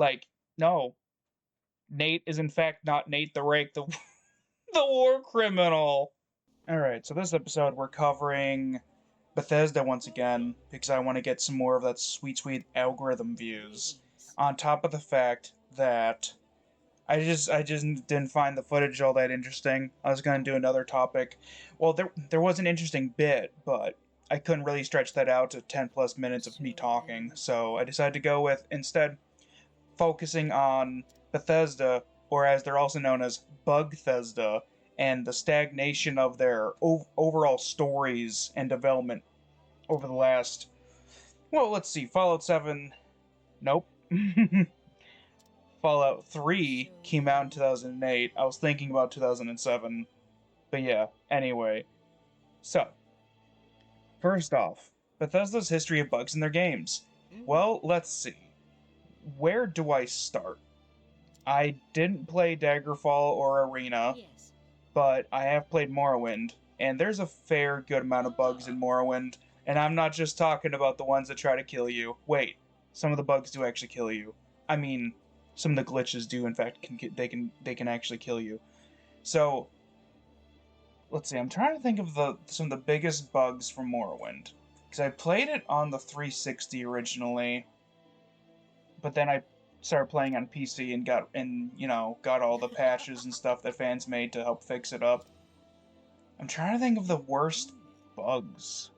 Like, no, Nate is in fact not Nate the Rake, the the war criminal. All right, so this episode we're covering Bethesda once again because I want to get some more of that sweet, sweet algorithm views. On top of the fact that I just didn't find the footage all that interesting. I was gonna do another topic. Well, there was an interesting bit, but I couldn't really stretch that out to 10 plus minutes of me talking. So I decided to go with instead focusing on Bethesda, or as they're also known as Bugthesda, and the stagnation of their overall stories and development over the last. Well, let's see, Fallout 7. Nope. Fallout 3 came out in 2008. I was thinking about 2007. But yeah, anyway. So, first off, Bethesda's history of bugs in their games. Well, let's see. Where do I start? I didn't play Daggerfall or Arena, but I have played Morrowind, and there's a fair good amount of bugs in Morrowind, and I'm not just talking about the ones that try to kill you. Wait, some of the bugs do actually kill you. I mean, some of the glitches do, in fact, they can actually kill you. So, let's see. I'm trying to think of some of the biggest bugs from Morrowind, because I played it on the 360 originally, but then I started playing on PC and got all the patches and stuff that fans made to help fix it up. I'm trying to think of the worst bugs.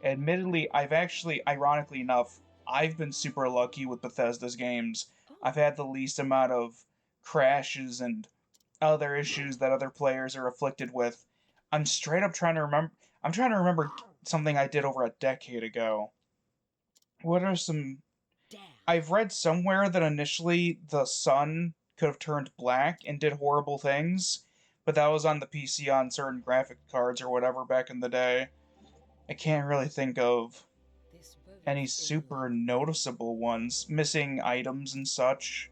Admittedly, ironically enough, I've been super lucky with Bethesda's games. I've had the least amount of crashes and other issues that other players are afflicted with. I'm straight up trying to remember. I'm trying to remember something I did over a decade ago. What are some? I've read somewhere that initially the sun could have turned black and did horrible things, but that was on the PC on certain graphic cards or whatever back in the day. I can't really think of any super noticeable ones. Missing items and such.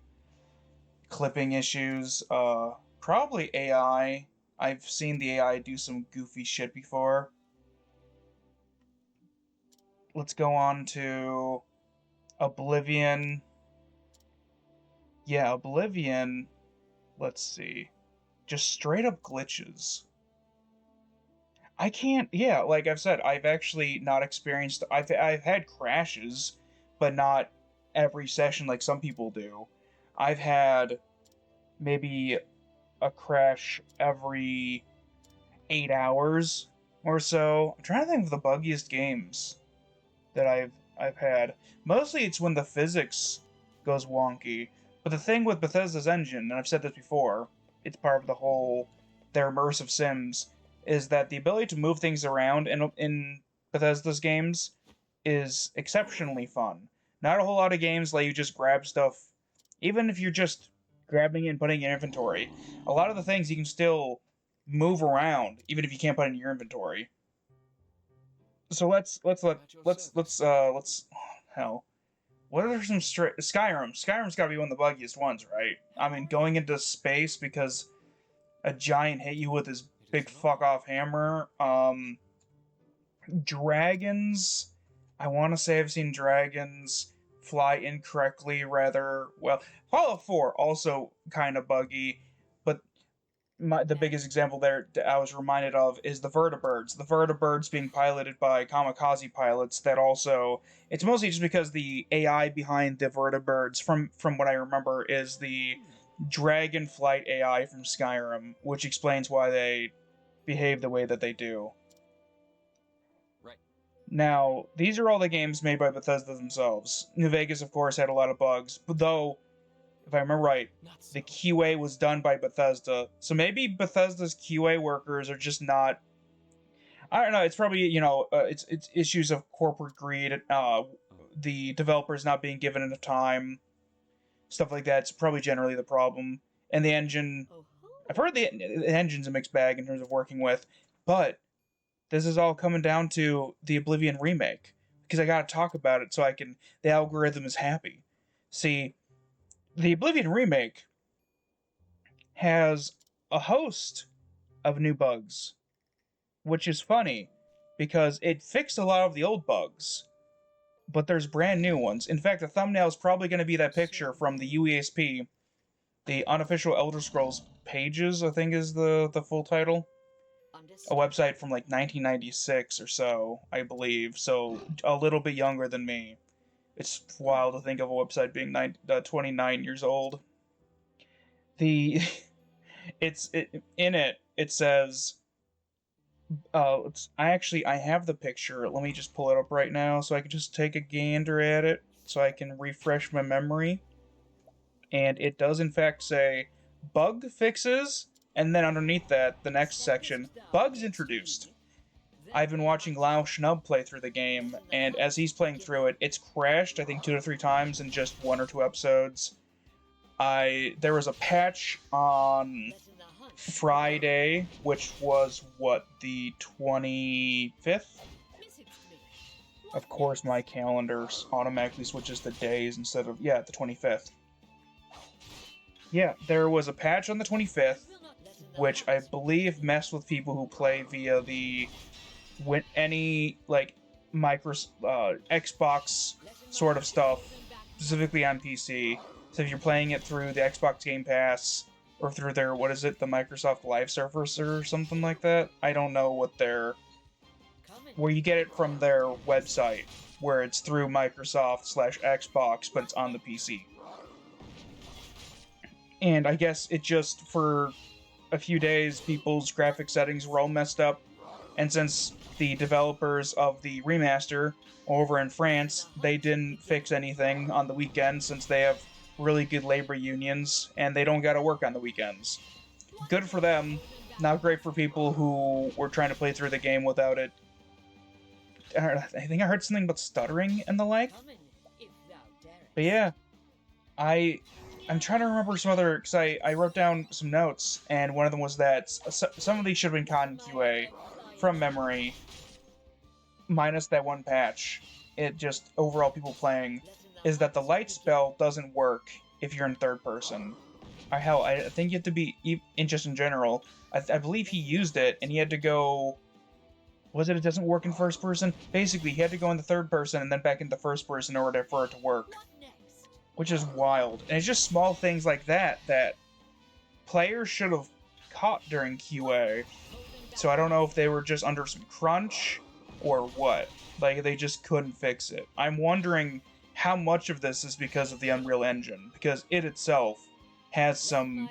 Clipping issues. Probably AI. I've seen the AI do some goofy shit before. Let's go on to Oblivion. Yeah, Oblivion. Let's see. Just straight up glitches. I can't. Yeah, like I've said, I've actually not experienced. I've had crashes, but not every session like some people do. I've had maybe a crash every 8 hours or so. I'm trying to think of the buggiest games that I've had. Mostly it's when the physics goes wonky. But the thing with Bethesda's engine, and I've said this before, it's part of the whole their immersive sims, is that the ability to move things around in Bethesda's games is exceptionally fun. Not a whole lot of games let you just grab stuff, even if you're just grabbing it and putting it in inventory. A lot of the things you can still move around, even if you can't put it in your inventory. So let's hell. What are some straight Skyrim? Skyrim's got to be one of the buggiest ones, right? I mean, going into space because a giant hit you with his big fuck off hammer. Dragons. I want to say I've seen dragons fly incorrectly. Rather well, Fallout 4 also kind of buggy, but the biggest example there that I was reminded of is the vertibirds. The vertibirds being piloted by kamikaze pilots. That also, it's mostly just because the AI behind the vertibirds, from what I remember, is the Dragonflight AI from Skyrim, which explains why they behave the way that they do. Right. Now, these are all the games made by Bethesda themselves. New Vegas, of course, had a lot of bugs, but though if I remember right, the QA was done by Bethesda. So maybe Bethesda's QA workers are just not. I don't know. It's probably it's issues of corporate greed. The developers not being given enough time, stuff like that. It's probably generally the problem. And the engine, I've heard the engine's a mixed bag in terms of working with, but this is all coming down to the Oblivion remake because I got to talk about it so I can. The algorithm is happy. See, the Oblivion remake has a host of new bugs, which is funny because it fixed a lot of the old bugs. but there's brand new ones. In fact, the thumbnail is probably going to be that picture from the UESP, the Unofficial Elder Scrolls Pages, I think is the full title. A website from like 1996 or so, I believe, so a little bit younger than me. It's wild to think of a website being 29 years old. The in it says I have the picture. Let me just pull it up right now so I can just take a gander at it so I can refresh my memory. And it does in fact say bug fixes, and then underneath that, the next section, bugs introduced. I've been watching Lao Schnub play through the game, and as he's playing through it, it's crashed I think 2 to 3 times in just 1 or 2 episodes. There was a patch on Friday, which was what, the 25th? Of course, my calendar automatically switches the days instead of, yeah, the 25th. Yeah, there was a patch on the 25th, which I believe messed with people who play via the any like Xbox sort of stuff, specifically on PC. So if you're playing it through the Xbox Game Pass or through their, what is it, the Microsoft Live Service or something like that? I don't know what where you get it from their website, where it's through Microsoft/Xbox, but it's on the PC. And I guess it just, for a few days, people's graphic settings were all messed up, and since the developers of the remaster over in France, they didn't fix anything on the weekend since they have really good labor unions, and they don't gotta work on the weekends. Good for them, not great for people who were trying to play through the game without it. I think I heard something about stuttering and the like. But yeah, I'm trying to remember some other, because I wrote down some notes, and one of them was that some of these should have been caught in QA from memory, minus that one patch. It just, overall people playing, is that the light spell doesn't work if you're in third person. Or hell, I think you have to be, in general, I believe he used it, and he had to go, was it doesn't work in first person? Basically, he had to go in the third person and then back into first person in order for it to work. Which is wild. And it's just small things like that that players should have caught during QA. So I don't know if they were just under some crunch or what. Like, they just couldn't fix it. I'm wondering how much of this is because of the Unreal Engine, because it itself has some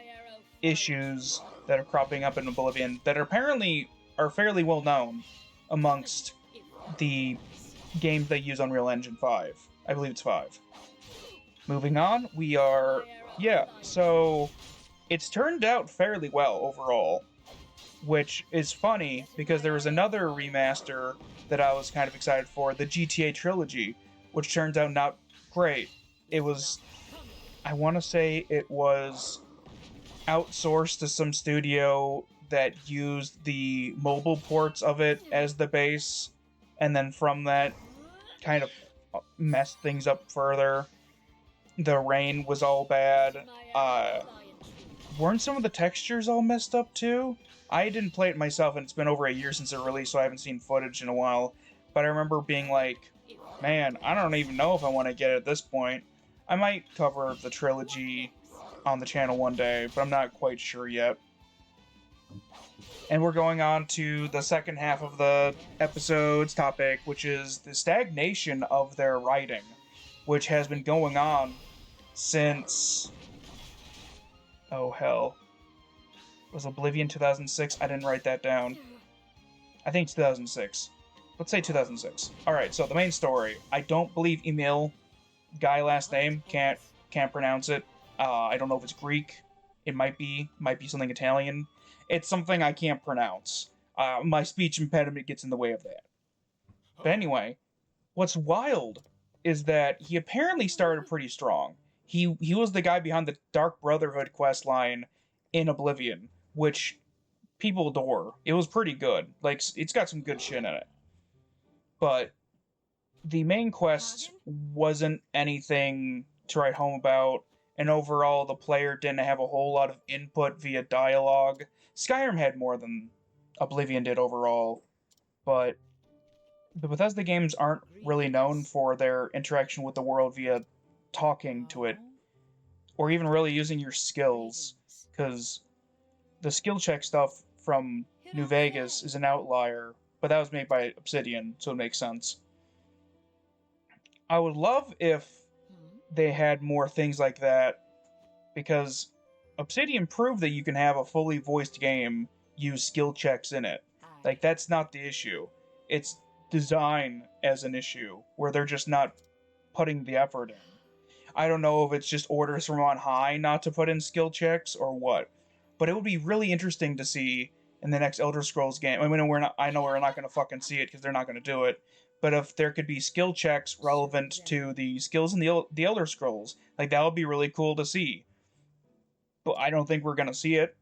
issues that are cropping up in Oblivion that apparently are fairly well known amongst the games that use Unreal Engine 5. I believe it's 5. Moving on, so it's turned out fairly well overall, which is funny because there was another remaster that I was kind of excited for, the GTA Trilogy, which turns out not great. It was, I want to say it was outsourced to some studio that used the mobile ports of it as the base, and then from that kind of messed things up further. The rain was all bad. Weren't some of the textures all messed up too? I didn't play it myself, and it's been over a year since it released, so I haven't seen footage in a while. But I remember being like, man, I don't even know if I want to get it at this point. I might cover the trilogy on the channel one day, but I'm not quite sure yet. And we're going on to the second half of the episode's topic, which is the stagnation of their writing, which has been going on since, oh hell, was Oblivion 2006? I didn't write that down. I think 2006. Let's say 2006. Alright, so the main story. I don't believe Emil, guy last name, can't pronounce it. I don't know if it's Greek. It might be something Italian. It's something I can't pronounce. My speech impediment gets in the way of that. But anyway, what's wild is that he apparently started pretty strong. He was the guy behind the Dark Brotherhood questline in Oblivion, which people adore. It was pretty good. Like, it's got some good shit in it. But the main quest wasn't anything to write home about, and overall the player didn't have a whole lot of input via dialogue. Skyrim had more than Oblivion did overall, but the Bethesda games aren't really known for their interaction with the world via talking to it or even really using your skills, because the skill check stuff from New Vegas is an outlier, but that was made by Obsidian, so it makes sense. I would love if they had more things like that, because Obsidian proved that you can have a fully voiced game use skill checks in it. Like, that's not the issue. It's design as an issue, where they're just not putting the effort in. I don't know if it's just orders from on high not to put in skill checks or what, but it would be really interesting to see in the next Elder Scrolls game. I mean, I know we're not going to fucking see it because they're not going to do it. But if there could be skill checks relevant to the skills in the Elder Scrolls, like that would be really cool to see. But I don't think we're going to see it.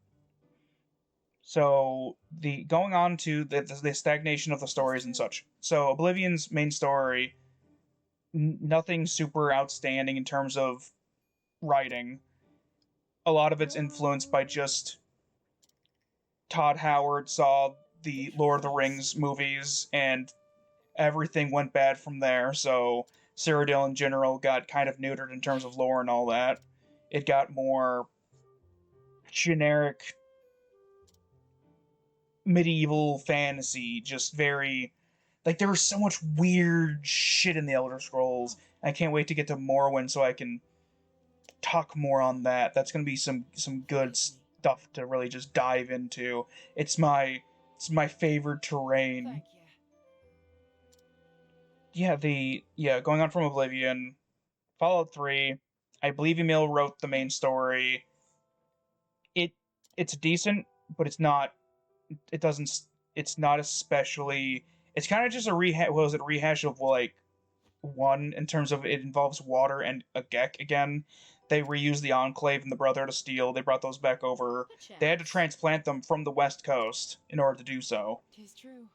So the going on to the stagnation of the stories and such. So Oblivion's main story, nothing super outstanding in terms of writing. A lot of it's influenced by just Todd Howard saw the Lord of the Rings movies and everything went bad from there. So Cyrodiil in general got kind of neutered in terms of lore and all that. It got more generic medieval fantasy, just very like there was so much weird shit in the Elder Scrolls. I can't wait to get to Morrowind so I can talk more on that. That's gonna be some good stuff to really just dive into. It's my favorite terrain. Yeah, going on from Oblivion, Fallout 3. I believe Emil wrote the main story. It it's decent, but it's not. It doesn't. It's not especially. It's kind of just a rehash. Was it a rehash of like one in terms of it involves water and a Gek again. They reused the Enclave and the Brother to Steel. They brought those back over. They had to transplant them from the West Coast in order to do so. Tis true.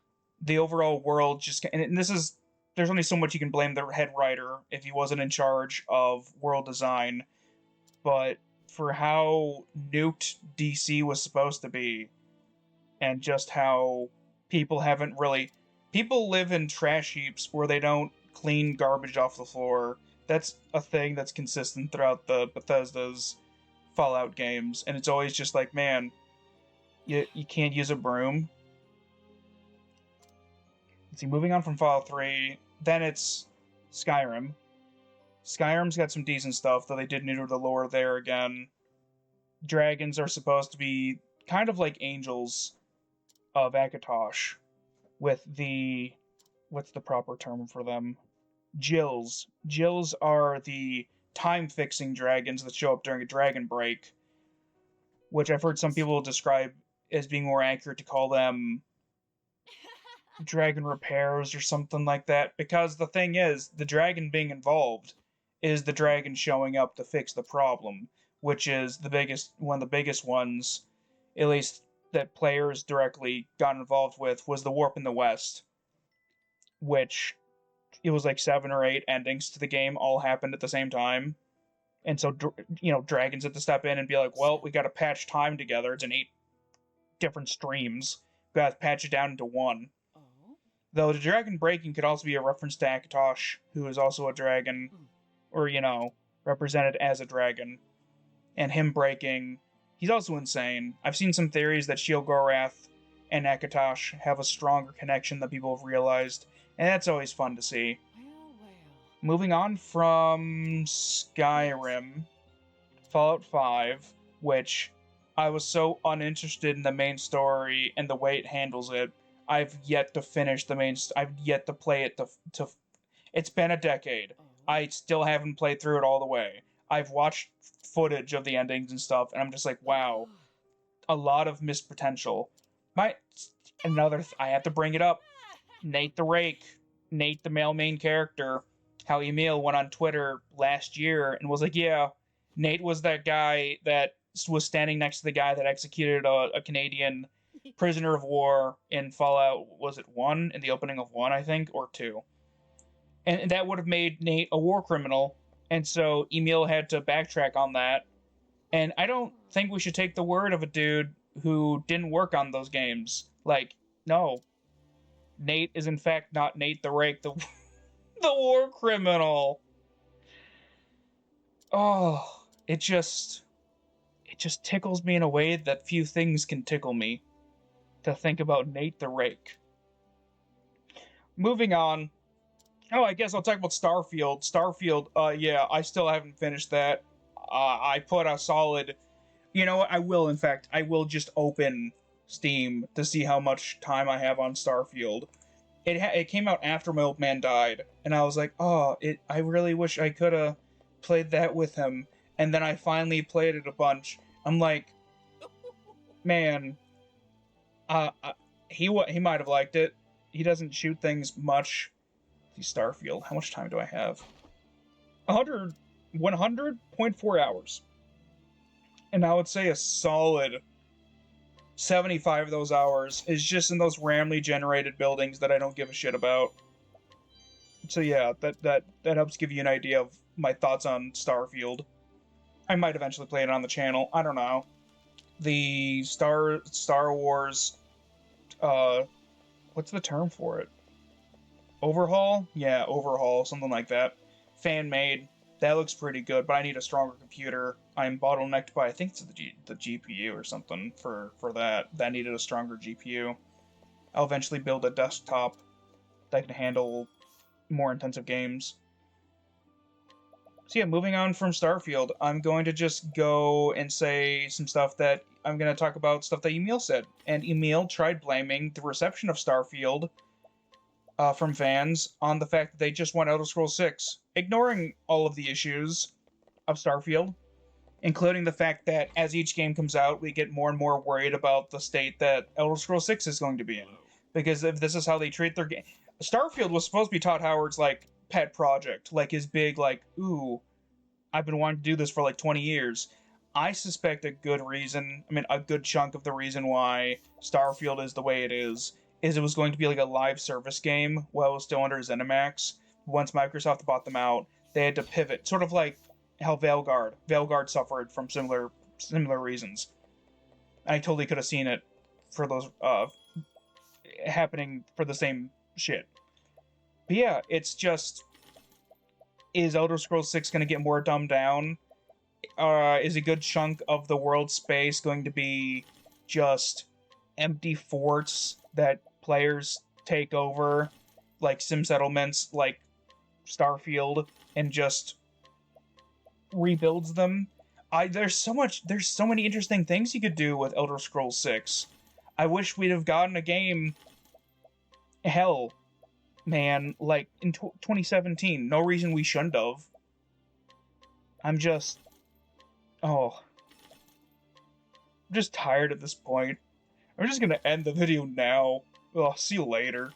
The overall world just and this is there's only so much you can blame the head writer if he wasn't in charge of world design, but for how nuked DC was supposed to be and just how people haven't really people live in trash heaps where they don't clean garbage off the floor. That's a thing that's consistent throughout the Bethesda's Fallout games, and it's always just like, man, you can't use a broom. Let's see, moving on from Fallout 3, then it's Skyrim. Skyrim's got some decent stuff, though they did neuter the lore there again. Dragons are supposed to be kind of like angels of Akatosh, with the what's the proper term for them? Jills. Jills are the time-fixing dragons that show up during a dragon break, which I've heard some people describe as being more accurate to call them dragon repairs or something like that, because the thing is, the dragon being involved is the dragon showing up to fix the problem, which is one of the biggest ones, at least that players directly got involved with, was the Warp in the West, which it was like 7 or 8 endings to the game all happened at the same time. And so, dragons had to step in and be like, well, we got to patch time together. It's in 8 different streams. We got to patch it down into one. Though the dragon breaking could also be a reference to Akatosh, who is also a dragon, or, represented as a dragon. And him breaking, he's also insane. I've seen some theories that Sheogorath and Akatosh have a stronger connection than people have realized, and that's always fun to see. Moving on from Skyrim, Fallout 5, which I was so uninterested in the main story and the way it handles it. I've yet to finish the main. I've yet to play it to. It's been a decade. I still haven't played through it all the way. I've watched footage of the endings and stuff, and I'm just like, wow, a lot of missed potential. I have to bring it up. Nate the Rake, Nate the male main character. How Emil went on Twitter last year and was like, yeah, Nate was that guy that was standing next to the guy that executed a Canadian prisoner of war in Fallout, was it 1? In the opening of 1, I think, or 2. And that would have made Nate a war criminal, and so Emil had to backtrack on that. And I don't think we should take the word of a dude who didn't work on those games. Like, no. Nate is in fact not Nate the Rake, the the war criminal. Oh, it just tickles me in a way that few things can tickle me to think about Nate the Rake. Moving on. Oh, I guess I'll talk about Starfield. Starfield, yeah, I still haven't finished that. I put a solid. You know what? I will, in fact, I will just open Steam to see how much time I have on Starfield. It came out after my old man died, and I was like, oh, I really wish I could have played that with him. And then I finally played it a bunch. I'm like, man, uh, he might have liked it. He doesn't shoot things much. Starfield. How much time do I have? 100.4 hours. And I would say a solid 75 of those hours is just in those randomly generated buildings that I don't give a shit about. So yeah, that helps give you an idea of my thoughts on Starfield. I might eventually play it on the channel. I don't know. The Star Wars what's the term for it? Overhaul? Yeah, overhaul, something like that. Fan made. That looks pretty good, but I need a stronger computer. I'm bottlenecked by, I think it's the GPU or something for that. That needed a stronger GPU. I'll eventually build a desktop that can handle more intensive games. So yeah, moving on from Starfield, I'm going to just go and say some stuff that I'm going to talk about stuff that Emil said. And Emil tried blaming the reception of Starfield from fans on the fact that they just want Elder Scrolls 6, ignoring all of the issues of Starfield, including the fact that as each game comes out, we get more and more worried about the state that Elder Scrolls 6 is going to be in. Because if this is how they treat their game... Starfield was supposed to be Todd Howard's, like, pet project. Like, his big, like, ooh, I've been wanting to do this for, like, 20 years. I suspect a good chunk of the reason why Starfield is the way it is it was going to be like a live service game while it was still under ZeniMax. Once Microsoft bought them out, they had to pivot, sort of like how Veilguard suffered from similar reasons. I totally could have seen it for those happening for the same shit. But yeah, it's just, is Elder Scrolls 6 going to get more dumbed down? Is a good chunk of the world space going to be just empty forts that players take over, like sim settlements, like Starfield, and just rebuilds them? There's so many interesting things you could do with Elder Scrolls 6. I wish we'd have gotten a game. Hell, man, like in 2017. No reason we shouldn't have. I'm just tired at this point. I'm just gonna end the video now. Oh, see you later.